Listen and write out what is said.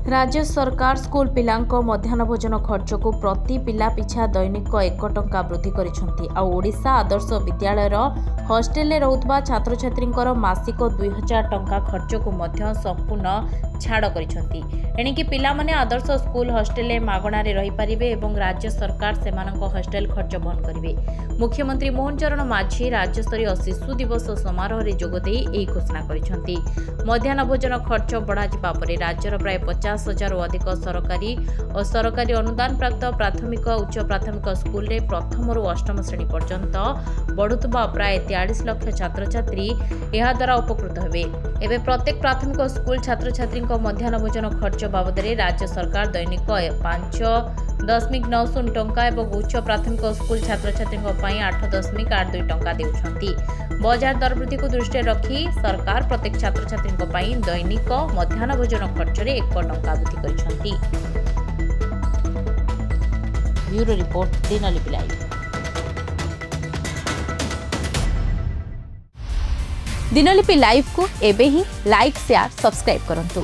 राज्य सरकार स्कूल पिलांको मध्याह्न भोजन खर्च को प्रति पिला पिछा दैनिक 1 टंका वृद्धि करिसेंती। आ ओडिशा आदर्श विद्यालय हॉस्टेल रे रहुतबा छात्र छात्री मासिक 2000 टंका खर्च को मध्य संपूर्ण छाड़ करिसेंती। एणिकी पिला माने आदर्श स्कूल हॉस्टेल रे मागणारे रही परिबे एवं राज्य सरकार सेमानक हॉस्टेल खर्च बहन करिवे। मुख्यमंत्री मोहन चरण माझी राज्य स्तरीय शिशु दिवस समारोह रे जोग देई एही घोषणा करिसेंती। मध्याह्न भोजन खर्च बढ़ा जिबा परे राज्यर प्राय 50,000 अधिक सरकारी और सरकारी अनुदान प्राप्त प्राथमिक उच्च प्राथमिक स्कूल रे प्रथम रु अष्टम श्रेणी पर्यंत बढ़ुतबा प्राय 43 लाख छात्र छात्री एहा द्वारा उपकृत हेबे। एबे प्रत्येक प्राथमिक स्कूल छात्र छात्री मध्याह्न भोजन खर्च बाबद राज्य सरकार दैनिक 5.90 टंका और उच्च प्राथमिक स्कूल छात्र छात्री 8.82 टंका देउछंती। बाजार दर वृद्धि को दृष्टि रखी सरकार प्रत्येक छात्र छात्री दैनिक मध्याह्न भोजन खर्च रे 1 टंका वृद्धि करिसंती। Bureau report Dinalipi live. Dinalipi live को एबे ही लाइक शेयर सब्सक्राइब करंतु।